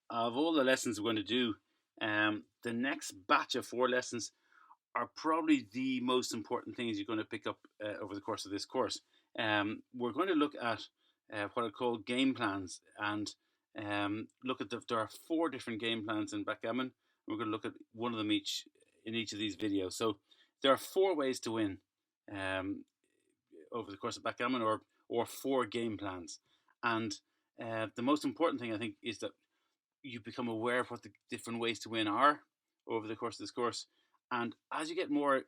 of all the lessons we're going to do, the next batch of 4 lessons are probably the most important things you're going to pick up over the course of this course. We're going to look at what I call game plans, and look at there are 4 different game plans in backgammon. We're going to look at one of them each in each of these videos. So there are 4 ways to win over the course of backgammon, or 4 game plans. And the most important thing, I think, is that you become aware of what the different ways to win are over the course of this course. And as you get more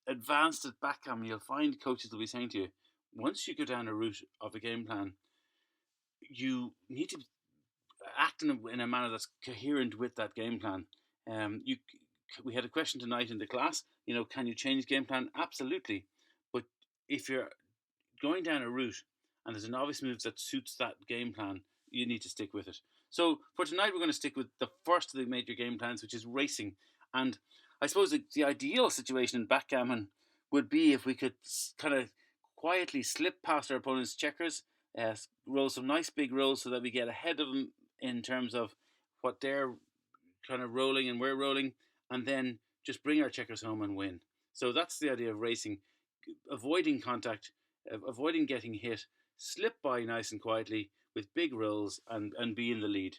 advanced at backgammon, you'll find coaches will be saying to you, once you go down a route of a game plan, you need to act in a manner that's coherent with that game plan. We had a question tonight in the class, can you change game plan? Absolutely. But if you're going down a route and there's an obvious move that suits that game plan, you need to stick with it. So for tonight, we're going to stick with the first of the major game plans, which is racing. And I suppose the ideal situation in backgammon would be if we could kind of quietly slip past our opponent's checkers, roll some nice big rolls so that we get ahead of them in terms of what they're kind of rolling and we're rolling, and then just bring our checkers home and win. So that's the idea of racing: avoiding contact, avoiding getting hit, slip by nice and quietly with big rolls, and be in the lead.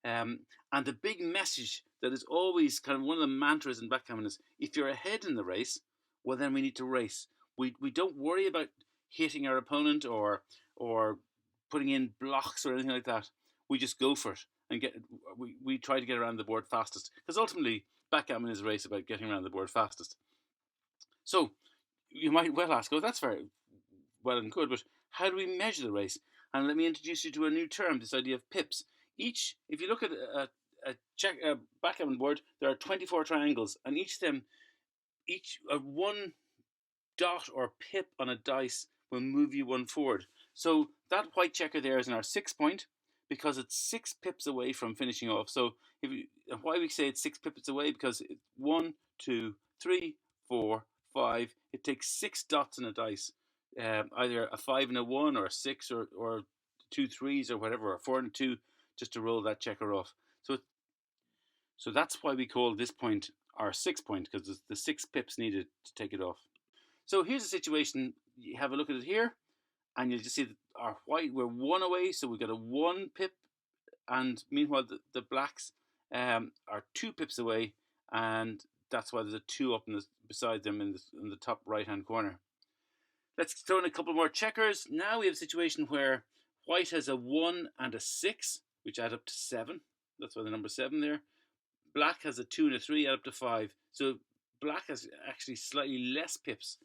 And the big message that is always kind of one of the mantras in backgammon is, if you're ahead in the race, well, then we need to race. We don't worry about hitting our opponent or putting in blocks or anything like that. We just go for it and we try to get around the board fastest, because ultimately backgammon is a race about getting around the board fastest. So you might well ask, that's very well and good, but how do we measure the race? And let me introduce you to a new term, this idea of pips. If you look at a backgammon board, there are 24 triangles, and each one dot or pip on a dice will move you one forward. So that white checker there is in our 6 point, because it's 6 pips away from finishing off. So why we say it's 6 pips away, because it's 1, 2, 3, 4, 5. It takes 6 dots in a dice, either a 5 and a 1, or a 6, or 2 3s, or whatever, or 4 and a 2, just to roll that checker off. So that's why we call this point our 6 point, because there's the 6 pips needed to take it off. So here's a situation. You have a look at it here, and you'll just see that our white, we're 1 away, so we've got a 1 pip, and meanwhile the blacks are 2 pips away, and that's why there's a 2 up beside them in the top right hand corner. Let's throw in a couple more checkers. Now we have a situation where white has a 1 and a 6, which add up to 7. That's why the number 7 there. Black has a 2 and a 3, add up to 5. So black has actually slightly less pips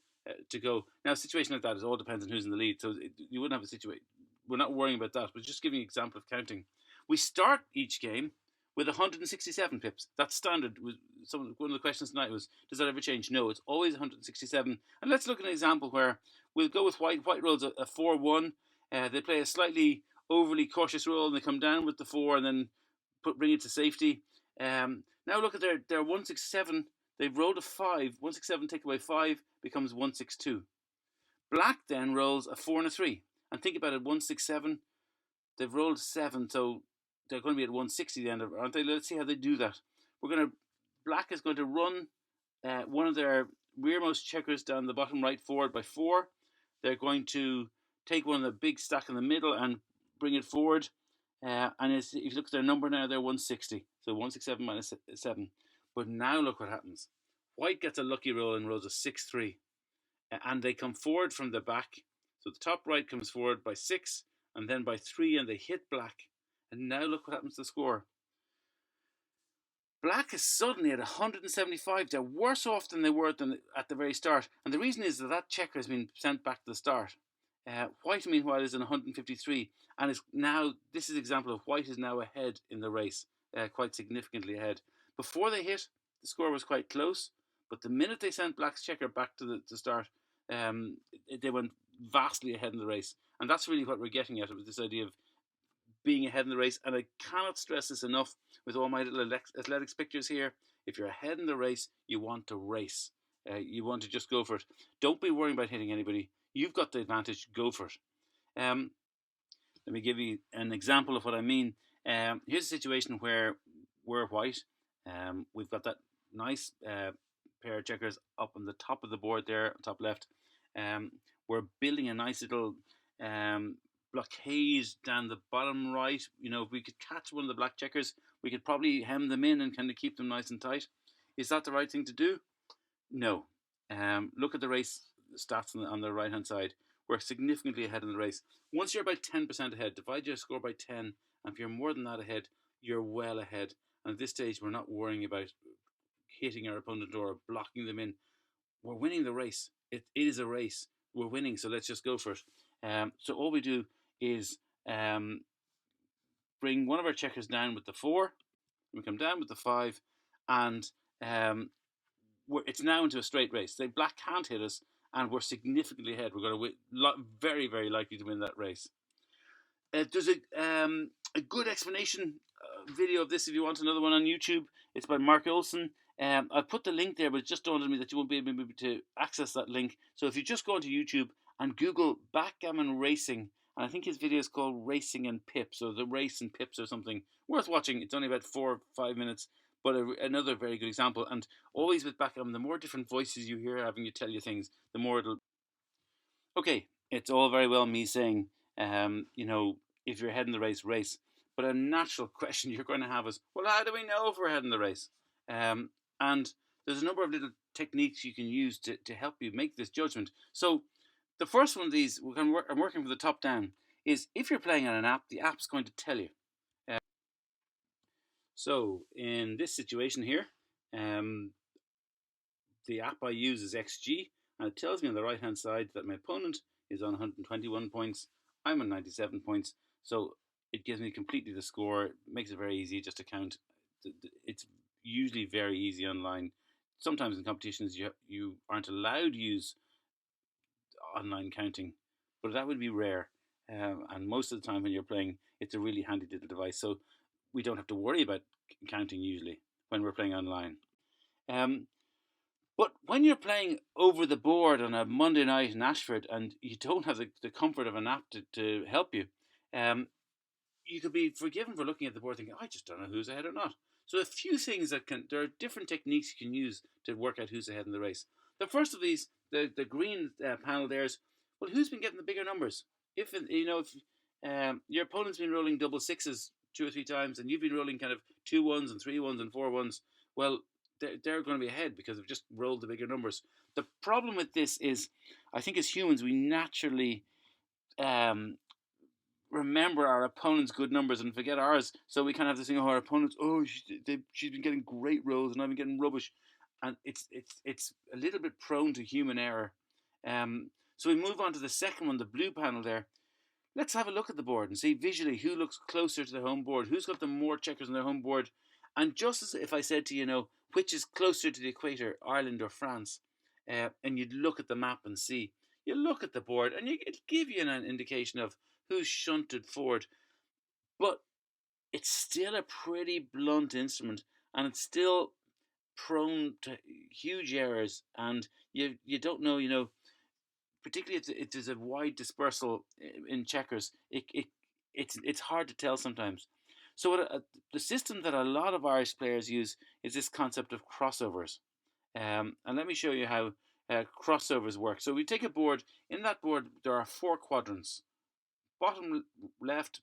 to go. Now, a situation like that, it all depends on who's in the lead. So you wouldn't have a situation. We're not worrying about that, but just giving you an example of counting. We start each game with 167 pips. That's standard. One of the questions tonight was, does that ever change? No, it's always 167. And let's look at an example where we'll go with white. White rolls a 4-1. They play a slightly overly cautious roll, and they come down with the 4 and then bring it to safety. Now look at their 167. They've rolled a 5. 167 take away 5 becomes 162. Black then rolls a 4 and a 3. And think about it, 167. They've rolled 7, so they're going to be at 160 the end of it, aren't they? Let's see how they do that. Black is going to run one of their rearmost checkers down the bottom right forward by 4. They're going to take one of the big stack in the middle and bring it forward. And if you look at their number now, they're 160. So 167 minus 7. But now look what happens. White gets a lucky roll and rolls a 6-3. And they come forward from the back. So the top right comes forward by 6 and then by 3, and they hit black. And now look what happens to the score. Black is suddenly at 175. They're worse off than they were at the very start. And the reason is that checker has been sent back to the start. White, meanwhile, is in 153. And this is an example of white is now ahead in the race, quite significantly ahead. Before they hit, the score was quite close. But the minute they sent black's checker back to the start, they went vastly ahead in the race. And that's really what we're getting at, with this idea of being ahead in the race. And I cannot stress this enough with all my little athletics pictures here. If you're ahead in the race, you want to race. You want to just go for it. Don't be worrying about hitting anybody. You've got the advantage. Go for it. Let me give you an example of what I mean. Here's a situation where we're white. We've got that nice pair of checkers up on the top of the board there, top left. Um, we're building a nice little blockade down the bottom right. You know, if we could catch one of the black checkers, we could probably hem them in and kind of keep them nice and tight. Is that the right thing to do? No. Look at the race stats on the right hand side. We're significantly ahead in the race. Once you're about 10% ahead, divide your score by 10, and if you're more than that ahead, you're well ahead. And at this stage, we're not worrying about hitting our opponent or blocking them in. We're winning the race. It is a race. We're winning, so let's just go for it. So all we do is bring one of our checkers down with the 4. We come down with the 5, and it's now into a straight race. The black can't hit us, and we're significantly ahead. We're going to win, very, very likely to win that race. There's a good explanation video of this if you want another one on YouTube. It's by Mark Olson. I've put the link there, but it just dawned on me that you won't be able to access that link. So if you just go onto YouTube and Google Backgammon Racing, and I think his video is called Racing and Pips, or The Race and Pips or something, worth watching. It's only about 4 or 5 minutes, but another very good example. And always with Backgammon, the more different voices you hear having you tell you things, the more it'll... Okay, it's all very well me saying, if you're ahead in the race, race. But a natural question you're going to have is, well, how do we know if we're ahead in the race? And there's a number of little techniques you can use to help you make this judgment. So the first one of these, I'm working from the top down, is if you're playing on an app, the app's going to tell you. So in this situation here, the app I use is XG, and it tells me on the right hand side that my opponent is on 121 points, I'm on 97 points, so it gives me completely the score. It makes it very easy just to count. It's usually very easy online. Sometimes in competitions you aren't allowed to use online counting, but that would be rare. And most of the time when you're playing, it's a really handy little device, so we don't have to worry about counting usually when we're playing online. But when you're playing over the board on a Monday night in Ashford and you don't have the comfort of an app to help you, you could be forgiven for looking at the board thinking, I just don't know who's ahead or not. So a few things there are different techniques you can use to work out who's ahead in the race. The first of these, the green panel there is, well, who's been getting the bigger numbers? If your opponent's been rolling double sixes 2 or 3 times and you've been rolling kind of 2 1s and 3 1s and 4 1s, well, they're going to be ahead because they've just rolled the bigger numbers. The problem with this is, I think as humans, we naturally remember our opponent's good numbers and forget ours. So we kind of have this thing, our opponents, she's been getting great rolls and I've been getting rubbish. And it's a little bit prone to human error. So we move on to the second one, the blue panel there. Let's have a look at the board and see visually who looks closer to the home board, who's got the more checkers on their home board. And just as if I said to you, which is closer to the equator, Ireland or France, and you'd look at the map and see, you look at the board and it'll give you an indication of who's shunted forward. But it's still a pretty blunt instrument and it's still prone to huge errors, and you don't know, particularly if there's a wide dispersal in checkers, it's hard to tell sometimes. So the system that a lot of Irish players use is this concept of crossovers. And let me show you how crossovers work. So we take a board. In that board, there are 4 quadrants. Bottom left,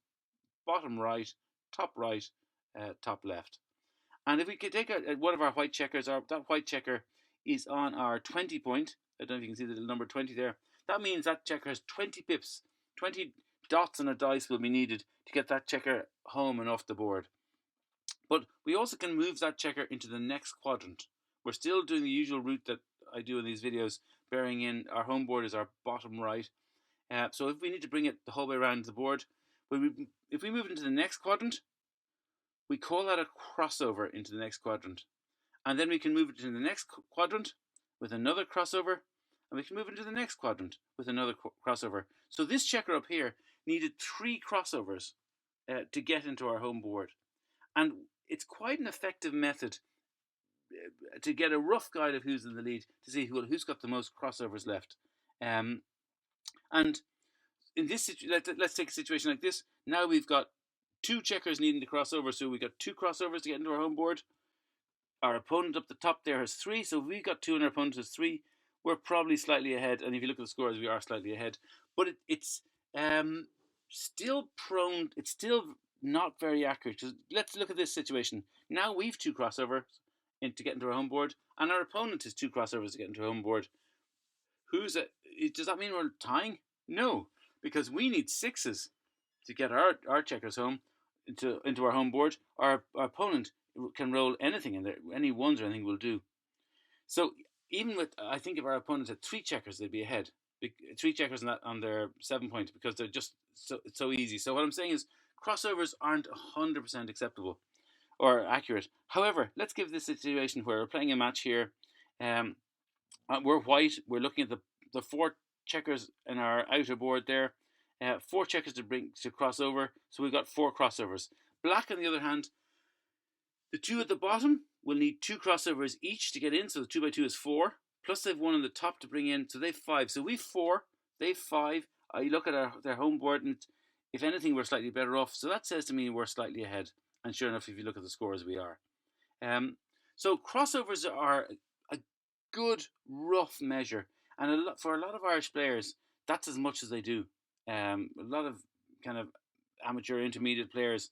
bottom right, top left. And if we could take one of our white checkers, that white checker is on our 20 point. I don't know if you can see the number 20 there. That means that checker has 20 pips. 20 dots on a dice will be needed to get that checker home and off the board. But we also can move that checker into the next quadrant. We're still doing the usual route that I do in these videos, bearing in our home board is our bottom right. So if we need to bring it the whole way around the board, if we move it into the next quadrant, we call that a crossover into the next quadrant. And then we can move it to the next quadrant with another crossover, and we can move into the next quadrant with another crossover. So this checker up here needed 3 crossovers to get into our home board. And it's quite an effective method to get a rough guide of who's in the lead, to see who's got the most crossovers left. And in this, let's take a situation like this. Now we've got 2 checkers needing to cross over, so we got 2 crossovers to get into our home board. Our opponent up the top there has 3, so if we got 2 and our opponent has 3, we're probably slightly ahead. And if you look at the scores, we are slightly ahead. But it's still prone. It's still not very accurate. Because let's look at this situation. Now we've 2 crossovers to get into our home board, and our opponent has 2 crossovers to get into our home board. Does that mean we're tying? No, because we need 6s to get our checkers home into our home board. Our opponent can roll anything in there, any 1s or anything will do. So even with, I think if our opponent had 3 checkers, they'd be ahead. 3 checkers on their 7 points, because they're just so easy. So what I'm saying is crossovers aren't 100% acceptable or accurate. However, let's give this situation where we're playing a match here. We're white. We're looking at the 4 checkers in our outer board there. 4 checkers to cross over. So we've got 4 crossovers. Black, on the other hand, the 2 at the bottom will need 2 crossovers each to get in. So the 2 by 2 is 4. Plus they've 1 on the top to bring in. So they've 5. So we've 4. They've 5. You look at their home board, and if anything, we're slightly better off. So that says to me we're slightly ahead. And sure enough, if you look at the scores, we are. So crossovers are a good rough measure, and for a lot of Irish players, that's as much as they do. A lot of kind of amateur, intermediate players,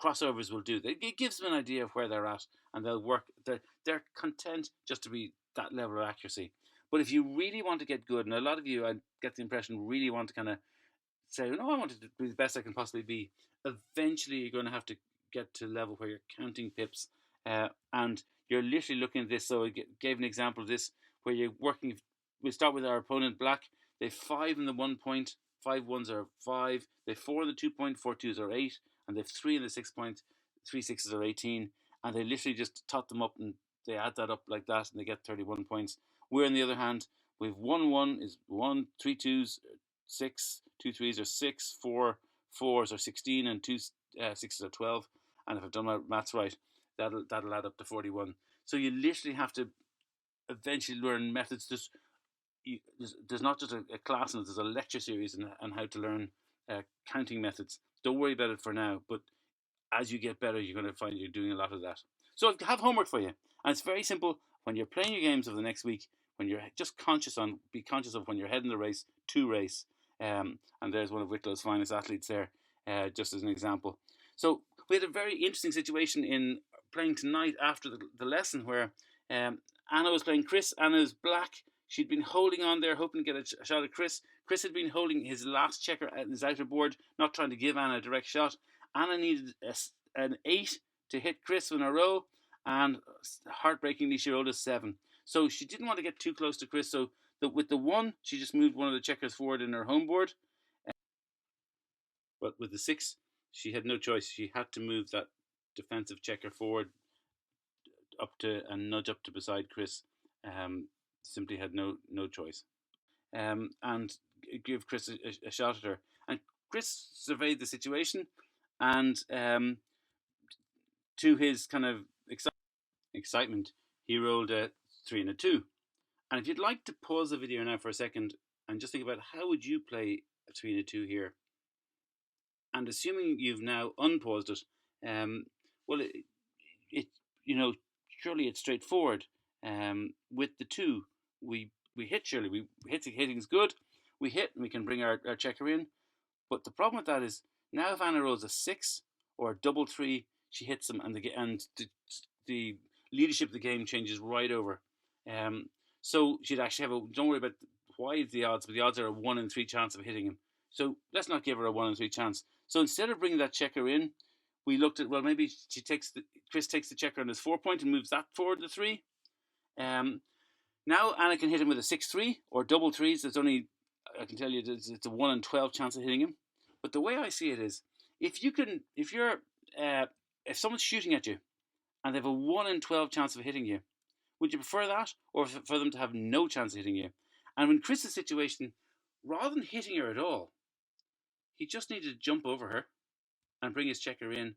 crossovers will do. It gives them an idea of where they're at, and they'll work. They're content just to be that level of accuracy. But if you really want to get good, and a lot of you, I get the impression, really want to kind of say, no, I want to be the best I can possibly be. Eventually, you're going to have to get to a level where you're counting pips, and you're literally looking at this. So I gave an example of this where you're working. We start with our opponent, Black. They have 5 in the 1 point. 5 1s are 5. They have 4 in the 2 point. 4 2s are 8. And they have 3 in the 6 point. 3 6s are 18. And they literally just tot them up, and they add that up like that, and they get 31 points. We're, on the other hand, we have 1 1 is 1, 3 2s, 6, 2 3s are 6, 4 4s are 16, and 2 6s are 12. And if I've done my maths right, that'll add up to 41. So you literally have to eventually learn methods. There's not just a class, and there's a lecture series on how to learn counting methods. Don't worry about it for now, but as you get better, you're going to find you're doing a lot of that. So I have homework for you, and it's very simple. When you're playing your games of the next week, when you're just be conscious of when you're heading the race to race. And there's one of Wicklow's finest athletes there, just as an example. So we had a very interesting situation in playing tonight after the lesson where Anna was playing Chris. Anna's Black. She'd been holding on there, hoping to get a shot at Chris. Chris had been holding his last checker at his outer board, not trying to give Anna a direct shot. Anna needed an 8 to hit Chris in a row, and heartbreakingly, she rolled a 7. So she didn't want to get too close to Chris, so with the 1, she just moved one of the checkers forward in her home board. But with the 6, she had no choice. She had to move that defensive checker forward up to and nudge up to beside Chris. Simply had no choice. And give Chris a shot at her. And Chris surveyed the situation, and to his kind of excitement, he rolled a 3 and a 2. And if you'd like to pause the video now for a second and just think about how would you play a 3 and a 2 here, and assuming you've now unpaused it, well, it surely it's straightforward. With the 2, we hit. Surely we hit. Hitting's good. We hit, and we can bring our checker in. But the problem with that is now if Anna rolls a 6 or a double 3, she hits them, and the leadership of the game changes right over. So she'd actually have don't worry about why the odds, but the odds are a 1 in 3 chance of hitting him. So let's not give her a 1 in 3 chance. So instead of bringing that checker in, we looked at, well, maybe Chris takes the checker on his 4 point and moves that forward to 3. Now Anna can hit him with a 6-3 or double 3s. There's only, I can tell you, it's a 1 in 12 chance of hitting him. But the way I see it is, if someone's shooting at you and they have a 1 in 12 chance of hitting you, would you prefer that, or for them to have no chance of hitting you? And in Chris's situation, rather than hitting her at all, he just needed to jump over her and bring his checker in,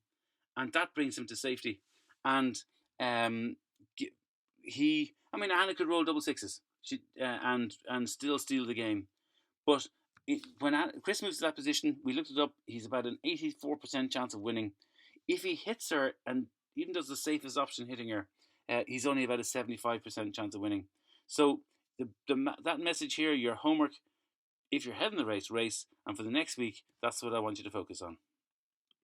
and that brings him to safety. And Anna could roll double 6s and still steal the game, but when Chris moves to that position, we looked it up. He's about an 84% chance of winning. If he hits her and even does the safest option, hitting her, he's only about a 75% chance of winning. So that message here, your homework, if you're heading the race, and for the next week, that's what I want you to focus on.